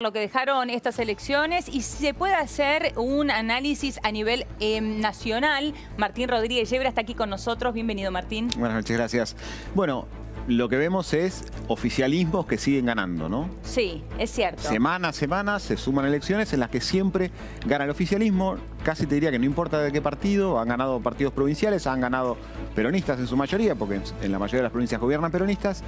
Lo que dejaron estas elecciones y si se puede hacer un análisis a nivel nacional. Martín Rodríguez Yebra está aquí con nosotros. Bienvenido, Martín. Buenas noches, gracias. Bueno, lo que vemos es oficialismos que siguen ganando, ¿no? Sí, es cierto. Semana a semana se suman elecciones en las que siempre gana el oficialismo. Casi te diría que no importa de qué partido, han ganado partidos provinciales, han ganado peronistas en su mayoría, porque en la mayoría de las provincias gobiernan peronistas.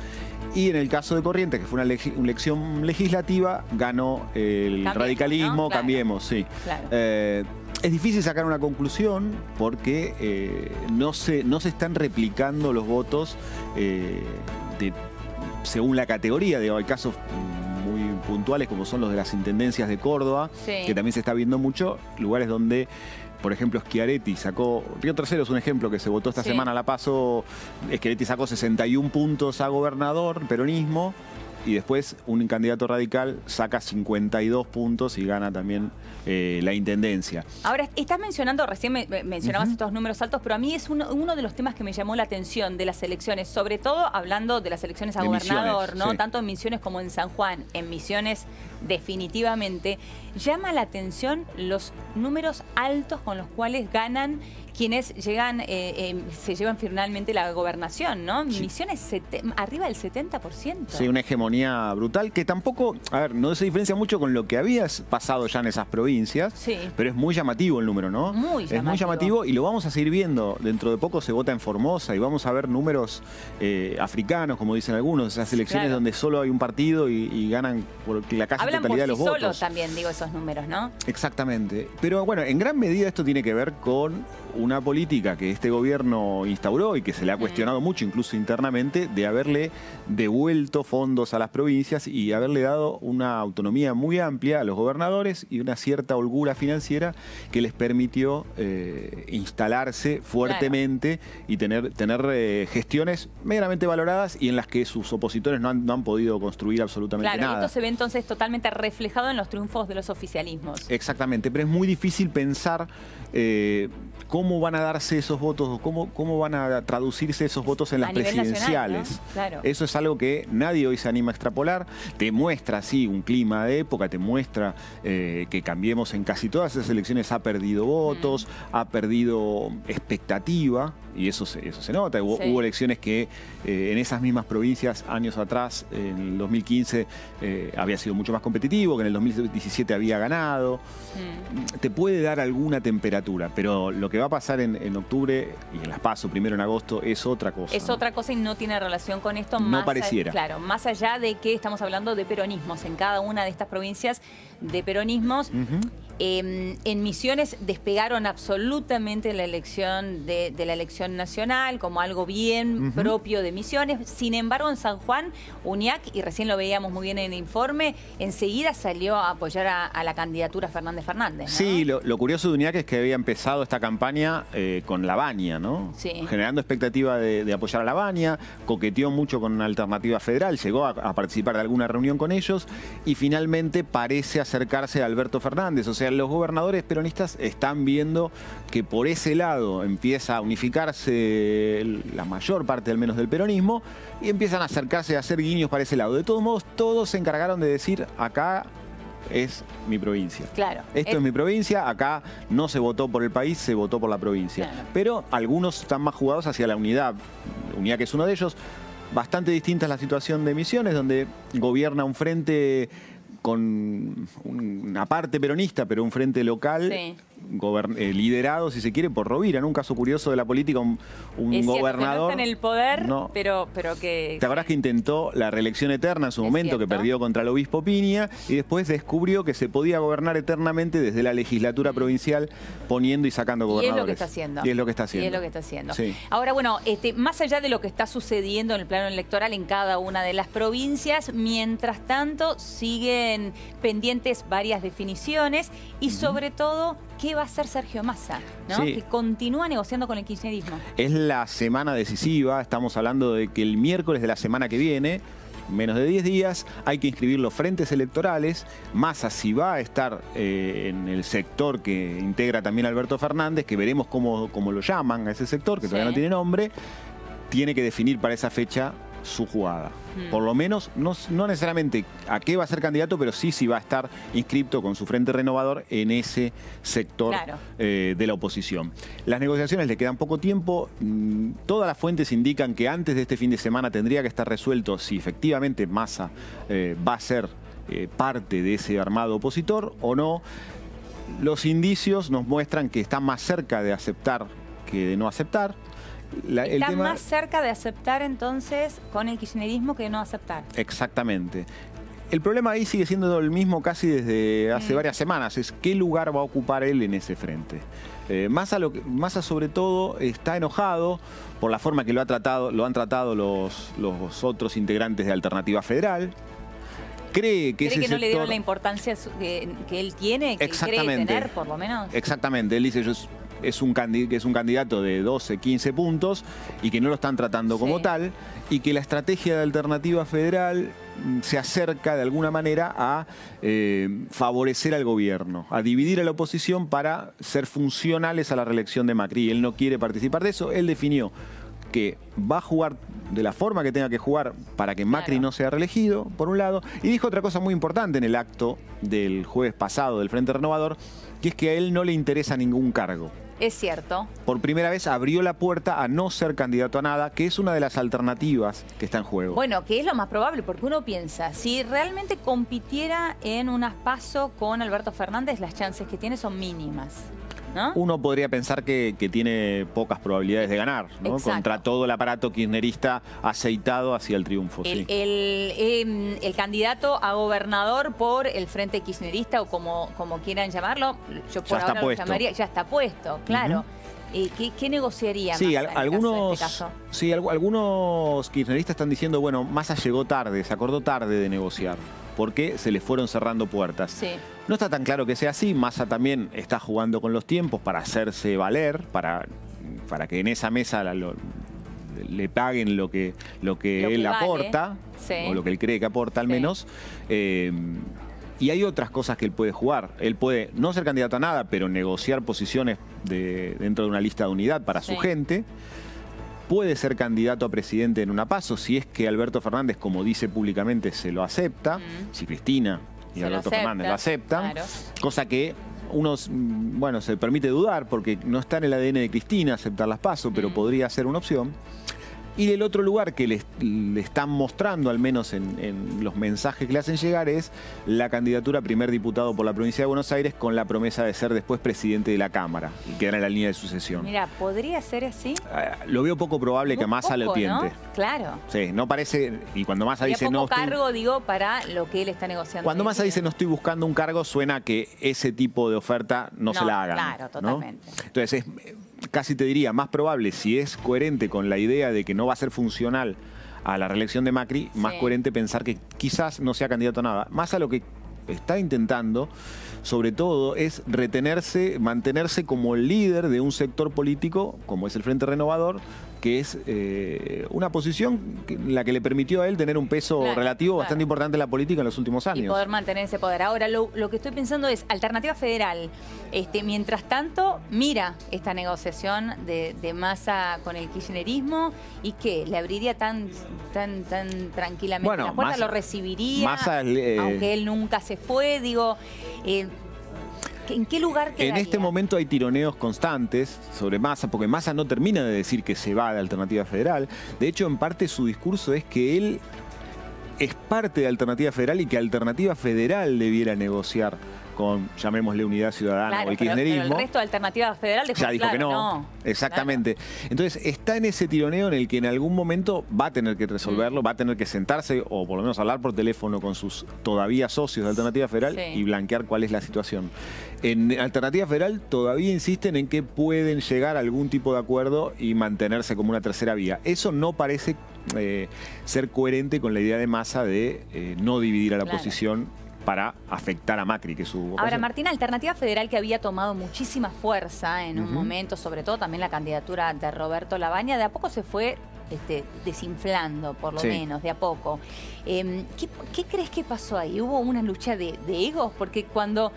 Y en el caso de Corrientes, que fue una elección legislativa, ganó el radicalismo, ¿no? Claro. Cambiemos, sí. Claro. Es difícil sacar una conclusión porque no se están replicando los votos según la categoría. Hay casos muy puntuales como son los de las intendencias de Córdoba, sí, que también se está viendo mucho, lugares donde, por ejemplo, Schiaretti sacó, Río Tercero es un ejemplo que se votó esta semana a la PASO, Schiaretti sacó 61 puntos a gobernador, peronismo, y después un candidato radical saca 52 puntos y gana también la intendencia. Ahora, estás mencionando, recién mencionabas estos números altos, pero a mí es uno de los temas que me llamó la atención de las elecciones, sobre todo hablando de las elecciones a gobernador, ¿no? Sí. Tanto en Misiones como en San Juan. En Misiones, definitivamente, llama la atención los números altos con los cuales ganan quienes llegan, se llevan finalmente la gobernación, ¿no? Sí. Misiones arriba del 70%. Sí, una hegemonía brutal que tampoco, a ver, no se diferencia mucho con lo que había pasado ya en esas provincias, sí, pero es muy llamativo el número, ¿no? Muy llamativo. Es muy llamativo y lo vamos a seguir viendo. Dentro de poco se vota en Formosa y vamos a ver números africanos, como dicen algunos, esas elecciones, claro, donde solo hay un partido y ganan por la casi totalidad de los votos. Hablan por sí solos también, digo, esos números, ¿no? Exactamente. Pero bueno, en gran medida esto tiene que ver con una política que este gobierno instauró y que se le ha cuestionado mucho, incluso internamente, de haberle devuelto fondos a las provincias y haberle dado una autonomía muy amplia a los gobernadores y una cierta holgura financiera que les permitió instalarse fuertemente, claro, y tener gestiones meramente valoradas y en las que sus opositores no han podido construir absolutamente nada. Claro, esto se ve entonces totalmente reflejado en los triunfos de los oficialismos. Exactamente, pero es muy difícil pensar cómo van a darse esos votos o cómo van a traducirse esos votos en las presidenciales. Nacional, ¿no? Claro. Eso es algo que nadie hoy se anima a extrapolar. Te muestra, sí, un clima de época, te muestra que Cambiemos en casi todas esas elecciones ha perdido votos, ha perdido expectativa, y eso se nota. Sí. Hubo elecciones que en esas mismas provincias, años atrás, en el 2015, había sido mucho más competitivo, que en el 2017 había ganado. Te puede dar alguna temperatura, pero lo que va a pasar en octubre y en las PASO, primero en agosto, es otra cosa. Es otra cosa y no tiene relación con esto. No pareciera. Claro, más allá de que estamos hablando de peronismos, en cada una de estas provincias de peronismos. En Misiones despegaron absolutamente la elección de la elección nacional como algo bien propio de Misiones. Sin embargo, en San Juan, UNIAC, y recién lo veíamos muy bien en el informe, enseguida salió a apoyar a la candidatura Fernández Fernández, ¿no? Sí, lo curioso de UNIAC es que había empezado esta campaña con Lavagna, ¿no? Sí. Generando expectativa de apoyar a Lavagna, coqueteó mucho con Alternativa Federal, llegó a participar de alguna reunión con ellos y finalmente parece acercarse a Alberto Fernández. O sea, los gobernadores peronistas están viendo que por ese lado empieza a unificarse la mayor parte al menos del peronismo y empiezan a acercarse a hacer guiños para ese lado. De todos modos, todos se encargaron de decir, acá es mi provincia. Claro. Esto es mi provincia, acá no se votó por el país, se votó por la provincia. Claro. Pero algunos están más jugados hacia la unidad. Unidad que es uno de ellos. Bastante distinta es la situación de Misiones, donde gobierna un frente con una parte peronista, pero un frente local, sí, liderado, si se quiere, por Rovira, ¿no? Un caso curioso de la política, un gobernador... Que no está en el poder, no, pero que... ¿Te acordás que intentó la reelección eterna en su momento, que perdió contra el obispo Piña, y después descubrió que se podía gobernar eternamente desde la legislatura provincial, poniendo y sacando gobernadores? Y es lo que está haciendo. Y es lo que está haciendo. Y es lo que está haciendo. Sí. Ahora, bueno, más allá de lo que está sucediendo en el plano electoral en cada una de las provincias, mientras tanto siguen pendientes varias definiciones y sobre todo, ¿qué va a hacer Sergio Massa, ¿no? Sí. Que continúa negociando con el kirchnerismo. Es la semana decisiva, estamos hablando de que el miércoles de la semana que viene, menos de 10 días, hay que inscribir los frentes electorales. Massa, si va a estar en el sector que integra también Alberto Fernández, que veremos cómo lo llaman a ese sector, que todavía no tiene nombre, tiene que definir para esa fecha su jugada. Por lo menos, no necesariamente a qué va a ser candidato, pero sí si va a estar inscripto con su Frente Renovador en ese sector de la oposición. Las negociaciones le quedan poco tiempo. Todas las fuentes indican que antes de este fin de semana tendría que estar resuelto si efectivamente Massa va a ser parte de ese armado opositor o no. Los indicios nos muestran que está más cerca de aceptar que de no aceptar. Está más cerca de aceptar entonces con el kirchnerismo que de no aceptar. Exactamente. El problema ahí sigue siendo el mismo casi desde hace varias semanas, es qué lugar va a ocupar él en ese frente. Massa sobre todo está enojado por la forma que lo han tratado los otros integrantes de Alternativa Federal. Cree que no le dieron la importancia que él tiene, que él cree tener, por lo menos. Exactamente, él dice que es un candidato de 12, 15 puntos y que no lo están tratando como tal, y que la estrategia de Alternativa Federal se acerca de alguna manera a favorecer al gobierno, a dividir a la oposición para ser funcionales a la reelección de Macri. Él no quiere participar de eso. Él definió que va a jugar de la forma que tenga que jugar para que Macri no sea reelegido, por un lado, y dijo otra cosa muy importante en el acto del jueves pasado del Frente Renovador, que es que a él no le interesa ningún cargo. Es cierto. Por primera vez abrió la puerta a no ser candidato a nada, que es una de las alternativas que está en juego. Bueno, que es lo más probable, porque uno piensa, si realmente compitiera en unas PASO con Alberto Fernández, las chances que tiene son mínimas, ¿no? Uno podría pensar que tiene pocas probabilidades de ganar, ¿no? Contra todo el aparato kirchnerista aceitado hacia el triunfo. El candidato a gobernador por el Frente Kirchnerista, o como quieran llamarlo, yo por ahora lo llamaría, ya está puesto, claro. ¿Qué negociaría Massa en este caso? Sí, algunos kirchneristas están diciendo, bueno, Massa llegó tarde, se acordó tarde de negociar, porque se le fueron cerrando puertas. Sí. No está tan claro que sea así. Massa también está jugando con los tiempos para hacerse valer, para que en esa mesa le paguen lo que él aporta, o lo que él cree que aporta al menos. Y hay otras cosas que él puede jugar. Él puede no ser candidato a nada, pero negociar posiciones dentro de una lista de unidad para su gente. Puede ser candidato a presidente en una PASO si es que Alberto Fernández, como dice públicamente, se lo acepta. Si Cristina y Alberto Fernández lo aceptan. Cosa que uno, bueno, se permite dudar porque no está en el ADN de Cristina aceptar las PASO, pero podría ser una opción. Y el otro lugar que le están mostrando, al menos en los mensajes que le hacen llegar, es la candidatura a primer diputado por la provincia de Buenos Aires, con la promesa de ser después presidente de la Cámara y quedar en la línea de sucesión. Mira, ¿podría ser así? Lo veo poco probable que Massa lo tiente. ¿No? Claro. Sí, no parece. Y cuando Massa dice no. Cargo, digo, para lo que él está negociando. Cuando Massa dice no estoy buscando un cargo, suena que ese tipo de oferta no se la hagan. Claro, totalmente. ¿No? Entonces casi te diría, más probable, si es coherente con la idea de que no va a ser funcional a la reelección de Macri, más coherente pensar que quizás no sea candidato a nada. Massa lo que está intentando, sobre todo, es mantenerse como el líder de un sector político, como es el Frente Renovador, que es una posición en la que le permitió a él tener un peso relativo bastante importante en la política en los últimos años. Y poder mantener ese poder. Ahora, lo que estoy pensando es, Alternativa Federal, mientras tanto, mira esta negociación de Massa con el kirchnerismo, y que le abriría tan tranquilamente la puerta, lo recibiría, aunque él nunca se fue, digo... ¿En qué lugar quedaría? En este momento hay tironeos constantes sobre Massa, porque Massa no termina de decir que se va de Alternativa Federal. De hecho, en parte su discurso es que él es parte de Alternativa Federal y que Alternativa Federal debiera negociar con, llamémosle, Unidad Ciudadana o el kirchnerismo. Pero el resto de Alternativa Federal dijo que no. Exactamente. Entonces está en ese tironeo en el que en algún momento va a tener que resolverlo, va a tener que sentarse o por lo menos hablar por teléfono con sus todavía socios de Alternativa Federal y blanquear cuál es la situación. En Alternativa Federal todavía insisten en que pueden llegar a algún tipo de acuerdo y mantenerse como una tercera vía. Eso no parece ser coherente con la idea de Massa de no dividir a la oposición para afectar a Macri, que es su vocación. Ahora, Martina, Alternativa Federal, que había tomado muchísima fuerza en un momento, sobre todo también la candidatura de Roberto Labaña, de a poco se fue desinflando, por lo menos, de a poco. ¿Qué crees que pasó ahí? ¿Hubo una lucha de egos? Porque cuando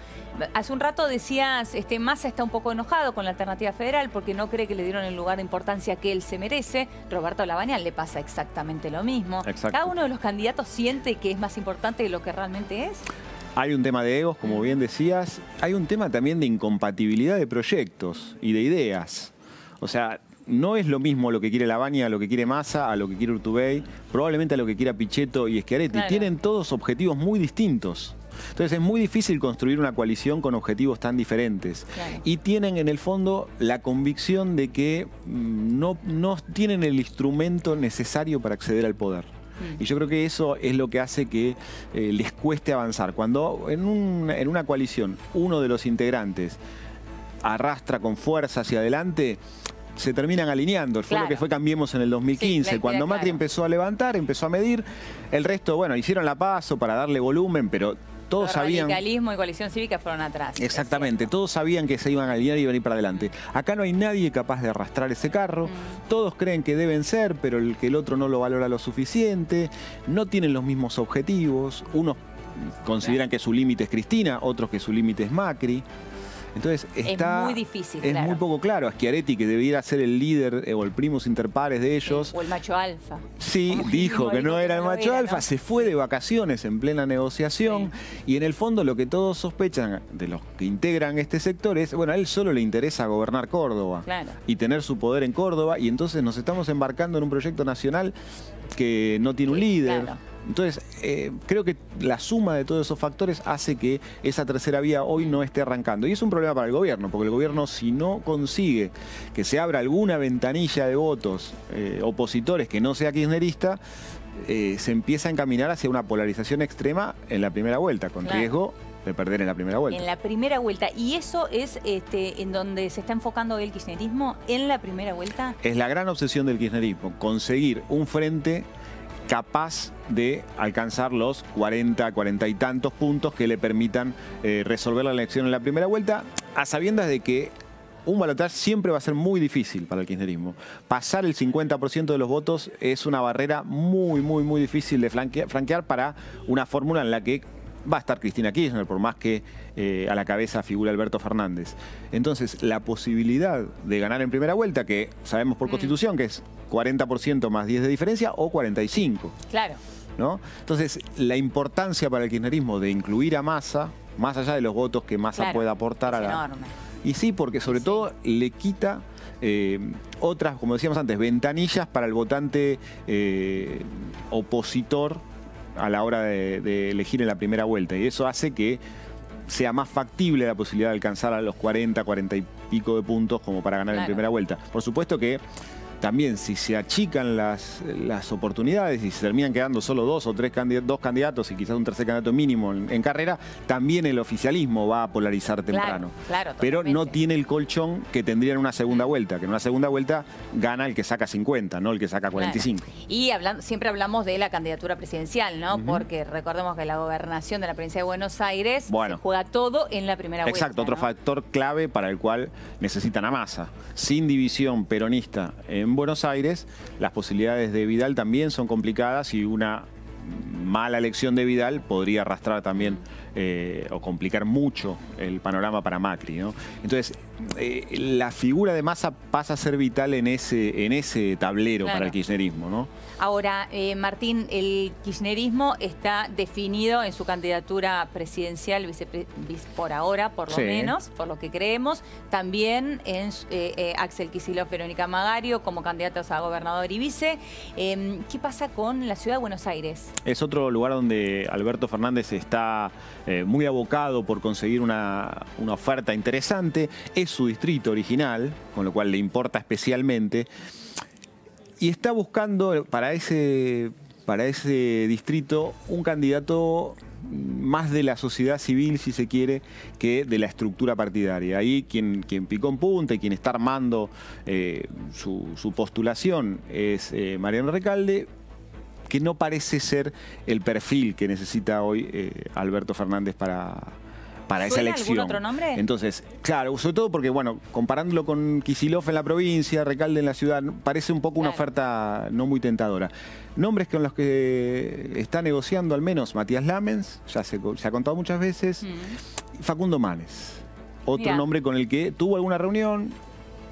hace un rato decías, Massa está un poco enojado con la alternativa federal porque no cree que le dieron el lugar de importancia que él se merece. Roberto Labañal le pasa exactamente lo mismo. Exacto. ¿Cada uno de los candidatos siente que es más importante de lo que realmente es? Hay un tema de egos, como bien decías. Hay un tema también de incompatibilidad de proyectos y de ideas. O sea, no es lo mismo lo que quiere Labaña, a lo que quiere Massa, a lo que quiere Urtubey, probablemente a lo que quiera Pichetto y Schiaretti. Claro. Tienen todos objetivos muy distintos. Entonces es muy difícil construir una coalición con objetivos tan diferentes. Claro. Y tienen en el fondo la convicción de que no tienen el instrumento necesario para acceder al poder. Y yo creo que eso es lo que hace que les cueste avanzar. Cuando en una coalición uno de los integrantes arrastra con fuerza hacia adelante, se terminan alineando. Fue lo que fue Cambiemos en el 2015. Sí, cuando Macri empezó a levantar, empezó a medir, el resto, bueno, hicieron la PASO para darle volumen, pero todos sabían... Radicalismo y coalición cívica fueron atrás. Exactamente, todos sabían que se iban a alinear y venir para adelante. Acá no hay nadie capaz de arrastrar ese carro. Todos creen que deben ser, pero que el otro no lo valora lo suficiente. No tienen los mismos objetivos. Unos consideran que su límite es Cristina, otros que su límite es Macri. Entonces es muy difícil, es muy poco claro. Schiaretti, que debiera ser el líder o el primus inter pares de ellos. O el macho alfa. Sí, dijo que no era el macho alfa, se fue de vacaciones en plena negociación. Y en el fondo lo que todos sospechan de los que integran este sector es, bueno, a él solo le interesa gobernar Córdoba y tener su poder en Córdoba. Y entonces nos estamos embarcando en un proyecto nacional que no tiene un líder. Entonces, creo que la suma de todos esos factores hace que esa tercera vía hoy no esté arrancando. Y es un problema para el gobierno, porque el gobierno, si no consigue que se abra alguna ventanilla de votos opositores que no sea kirchnerista, se empieza a encaminar hacia una polarización extrema en la primera vuelta, con riesgo de perder en la primera vuelta. En la primera vuelta. ¿Y eso es en donde se está enfocando el kirchnerismo, en la primera vuelta? Es la gran obsesión del kirchnerismo, conseguir un frente capaz de alcanzar los 40 y tantos puntos que le permitan resolver la elección en la primera vuelta, a sabiendas de que un balotaje siempre va a ser muy difícil para el kirchnerismo. Pasar el 50% de los votos es una barrera muy difícil de franquear para una fórmula en la que va a estar Cristina Kirchner, por más que a la cabeza figura Alberto Fernández. Entonces, la posibilidad de ganar en primera vuelta, que sabemos por Constitución que es 40% más 10 de diferencia, o 45. Claro. ¿No? Entonces, la importancia para el kirchnerismo de incluir a Massa, más allá de los votos que Massa pueda aportar a la... enorme. Y sí, porque sobre todo le quita otras, como decíamos antes, ventanillas para el votante opositor a la hora de elegir en la primera vuelta. Y eso hace que sea más factible la posibilidad de alcanzar a los 40 y pico de puntos como para ganar en primera vuelta. Por supuesto que también si se achican las oportunidades y se terminan quedando solo dos candidatos y quizás un tercer candidato mínimo en carrera, también el oficialismo va a polarizar temprano. Pero no tiene el colchón que tendría en una segunda vuelta, que en una segunda vuelta gana el que saca 50, no el que saca 45. Y siempre hablamos de la candidatura presidencial, ¿no? Porque recordemos que la gobernación de la provincia de Buenos Aires se juega todo en la primera vuelta. Exacto, otro factor clave para el cual necesitan a Massa. Sin división peronista en Buenos Aires, las posibilidades de Vidal también son complicadas y una mala elección de Vidal podría arrastrar también o complicar mucho el panorama para Macri, ¿no? Entonces, la figura de Massa pasa a ser vital en ese tablero para el kirchnerismo, ¿no? Ahora, Martín, el kirchnerismo está definido en su candidatura presidencial, por ahora, por lo menos, por lo que creemos. También en Axel Kicillof, Verónica Magario, como candidatos a gobernador y vice. ¿Qué pasa con la ciudad de Buenos Aires? Es otro lugar donde Alberto Fernández está muy abocado por conseguir una oferta interesante. Es su distrito original, con lo cual le importa especialmente. Y está buscando para ese distrito un candidato más de la sociedad civil, si se quiere, que de la estructura partidaria. Ahí quien picó en punta y quien está armando su postulación es Mariano Recalde, que no parece ser el perfil que necesita hoy Alberto Fernández para esa elección. ¿Algún otro nombre? Entonces, claro, sobre todo porque, bueno, comparándolo con Kicillof en la provincia, Recalde en la ciudad, parece un poco una oferta no muy tentadora. Nombres con los que está negociando al menos Matías Lamens, ya se ha contado muchas veces, Facundo Manes, otro nombre con el que tuvo alguna reunión,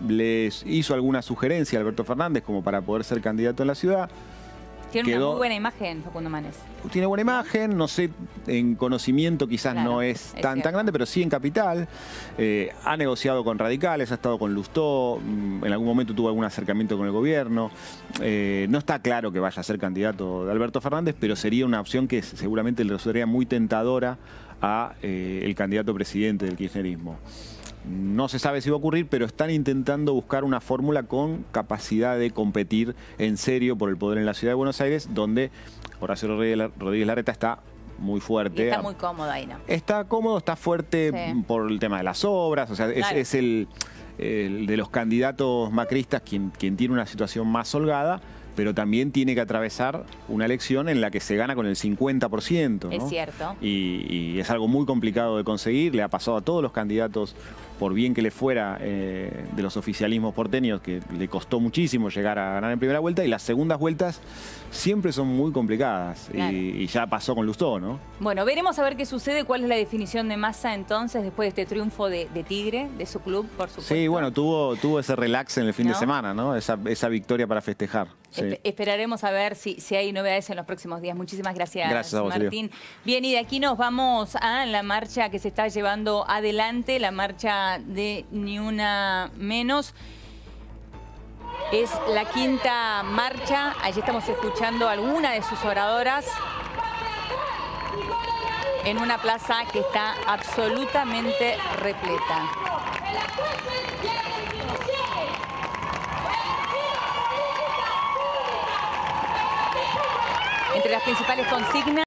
les hizo alguna sugerencia a Alberto Fernández como para poder ser candidato en la ciudad. Tiene una muy buena imagen, Facundo Manes. Tiene buena imagen, no sé, en conocimiento quizás no es tan grande, pero sí en capital. Ha negociado con radicales, ha estado con Lustó, en algún momento tuvo algún acercamiento con el gobierno. No está claro que vaya a ser candidato de Alberto Fernández, pero sería una opción que seguramente le resultaría muy tentadora a el candidato presidente del kirchnerismo. No se sabe si va a ocurrir, pero están intentando buscar una fórmula con capacidad de competir en serio por el poder en la ciudad de Buenos Aires, donde Horacio Rodríguez Larreta está muy fuerte. Y está muy cómodo ahí, ¿no? Está cómodo, está fuerte por el tema de las obras, o sea, es el de los candidatos macristas quien tiene una situación más holgada, pero también tiene que atravesar una elección en la que se gana con el 50%, ¿no? Es cierto. Y es algo muy complicado de conseguir, le ha pasado a todos los candidatos, por bien que le fuera de los oficialismos porteños, que le costó muchísimo llegar a ganar en primera vuelta, y las segundas vueltas siempre son muy complicadas, y ya pasó con Lustó, ¿no? Bueno, veremos a ver qué sucede, cuál es la definición de Massa entonces, después de este triunfo de Tigre, de su club, por supuesto. Sí, bueno, tuvo ese relax en el fin de semana, ¿no? Esa victoria para festejar. Sí. Esperaremos a ver si hay novedades en los próximos días. Muchísimas gracias a vos, Martín. Bien, y de aquí nos vamos a la marcha que se está llevando adelante, la marcha de Ni Una Menos. Es la quinta marcha. Allí estamos escuchando a alguna de sus oradoras en una plaza que está absolutamente repleta. Entre las principales consignas